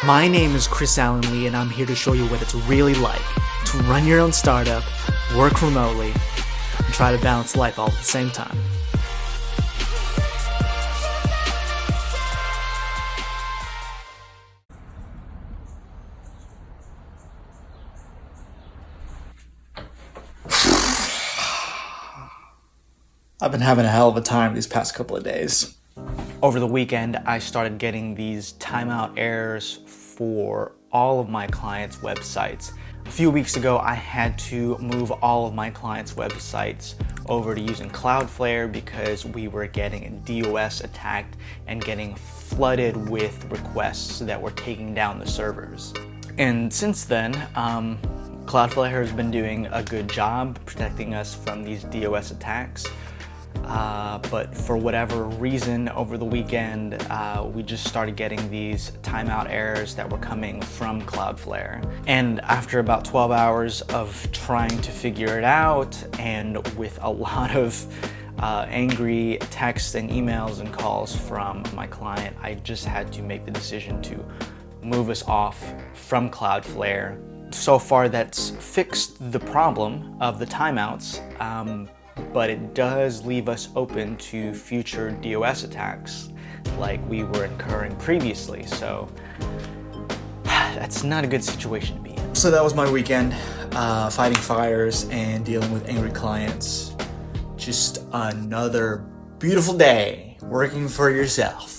My name is Chris Allen Lee, and I'm here to show you what it's really like to run your own startup, work remotely, and try to balance life all at the same time. I've been having a hell of a time these past couple of days. Over the weekend, I started getting these timeout errors for all of my clients' websites. A few weeks ago, I had to move all of my clients' websites over to using Cloudflare because we were getting DOS attacked and getting flooded with requests that were taking down the servers. And since then, Cloudflare has been doing a good job protecting us from these DOS attacks. But for whatever reason, over the weekend, we just started getting these timeout errors that were coming from Cloudflare. And after about 12 hours of trying to figure it out, and with a lot of angry texts and emails and calls from my client, I just had to make the decision to move us off from Cloudflare. So far, that's fixed the problem of the timeouts. But it does leave us open to future DOS attacks like we were incurring previously. So that's not a good situation to be in. So that was my weekend, fighting fires and dealing with angry clients. Just another beautiful day working for yourself.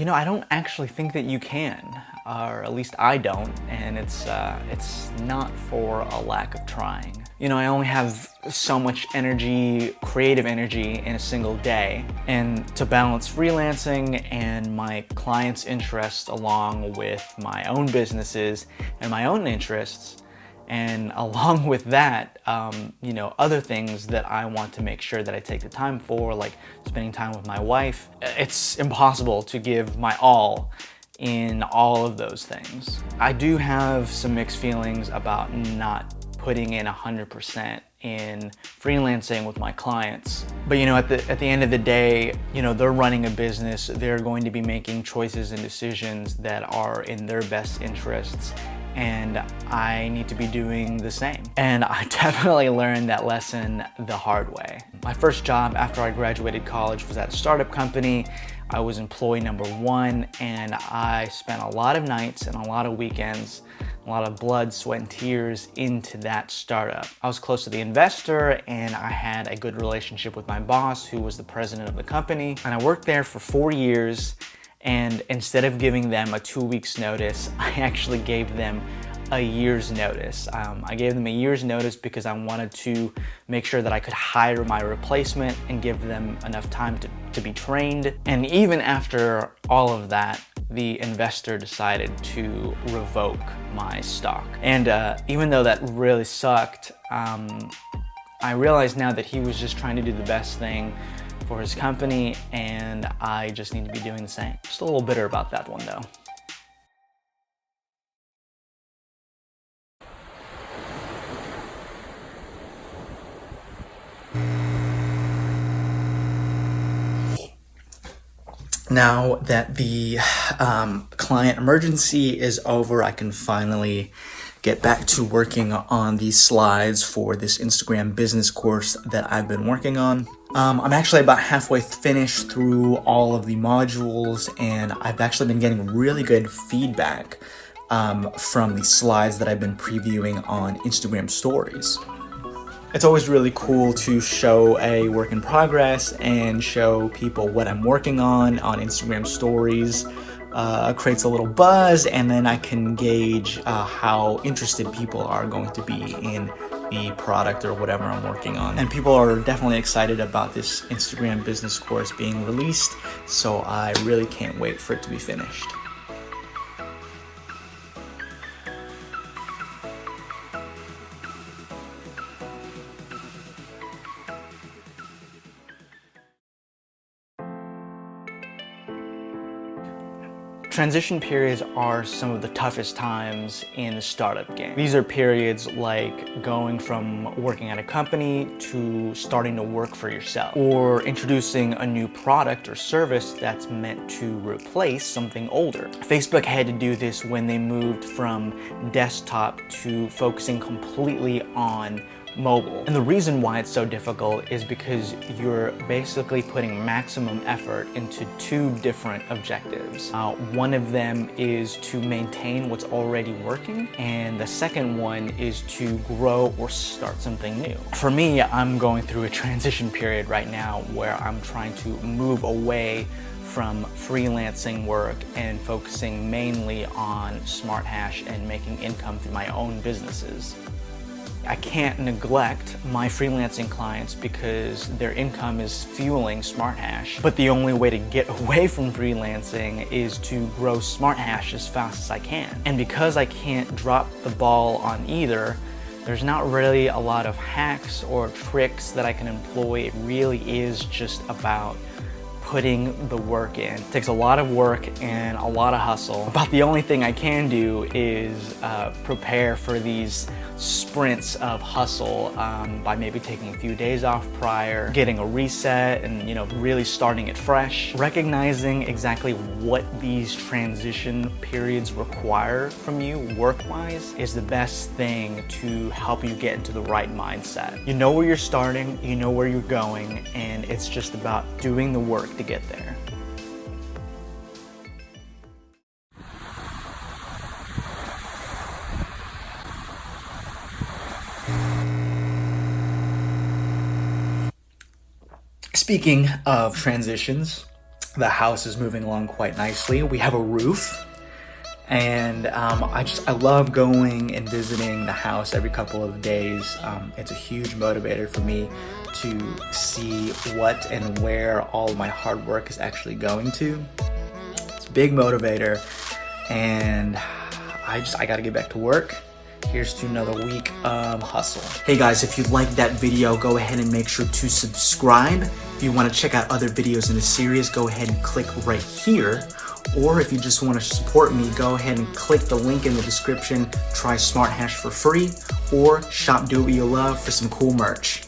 I don't actually think that you can, or at least I don't, and it's not for a lack of trying. I only have so much energy, creative energy, in a single day, and to balance freelancing and my clients' interests along with my own businesses and my own interests, and along with that, other things that I want to make sure that I take the time for, like spending time with my wife. It's impossible to give my all in all of those things. I do have some mixed feelings about not putting in 100% in freelancing with my clients. But at the end of the day, they're running a business. They're going to be making choices and decisions that are in their best interests, and I need to be doing the same. And I definitely learned that lesson the hard way. My first job after I graduated college was at a startup company. I was employee number 1, and I spent a lot of nights and a lot of weekends, a lot of blood, sweat, and tears into that startup. I was close to the investor, and I had a good relationship with my boss, who was the president of the company. And I worked there for 4 years. And instead of giving them a 2 weeks notice, I actually gave them a year's notice. I gave them a year's notice because I wanted to make sure that I could hire my replacement and give them enough time to be trained. And even after all of that, the investor decided to revoke my stock. And even though that really sucked, I realize now that he was just trying to do the best thing for his company, and I just need to be doing the same. Just a little bitter about that one though. Now that the client emergency is over, I can finally get back to working on these slides for this Instagram business course that I've been working on. I'm actually about halfway finished through all of the modules, and I've actually been getting really good feedback from the slides that I've been previewing on Instagram stories. It's always really cool to show a work in progress and show people what I'm working on Instagram stories. Creates a little buzz, and then I can gauge how interested people are going to be in the product or whatever I'm working on. And people are definitely excited about this Instagram business course being released, so I really can't wait for it to be finished. Transition periods are some of the toughest times in the startup game. These are periods like going from working at a company to starting to work for yourself, or introducing a new product or service that's meant to replace something older. Facebook had to do this when they moved from desktop to focusing completely on mobile. And the reason why it's so difficult is because you're basically putting maximum effort into two different objectives. One of them is to maintain what's already working, and the second one is to grow or start something new. For me, I'm going through a transition period right now where I'm trying to move away from freelancing work and focusing mainly on SmartHash and making income through my own businesses. I can't neglect my freelancing clients because their income is fueling SmartHash. But the only way to get away from freelancing is to grow SmartHash as fast as I can. And because I can't drop the ball on either, there's not really a lot of hacks or tricks that I can employ. It really is just about putting the work in. It takes a lot of work and a lot of hustle. About the only thing I can do is prepare for these sprints of hustle by maybe taking a few days off prior, getting a reset, and really starting it fresh. Recognizing exactly what these transition periods require from you work-wise is the best thing to help you get into the right mindset. You know where you're starting, you know where you're going, and it's just about doing the work to get there. Speaking of transitions, the house is moving along quite nicely. We have a roof, and I love going and visiting the house every couple of days. It's a huge motivator for me to see what and where all of my hard work is actually going to. It's a big motivator, and I gotta get back to work. Here's to another week of hustle. Hey guys, if you liked that video, go ahead and make sure to subscribe. If you want to check out other videos in the series, go ahead and click right here. Or if you just want to support me, go ahead and click the link in the description. Try SmartHash for free, or shop Do What You Love for some cool merch.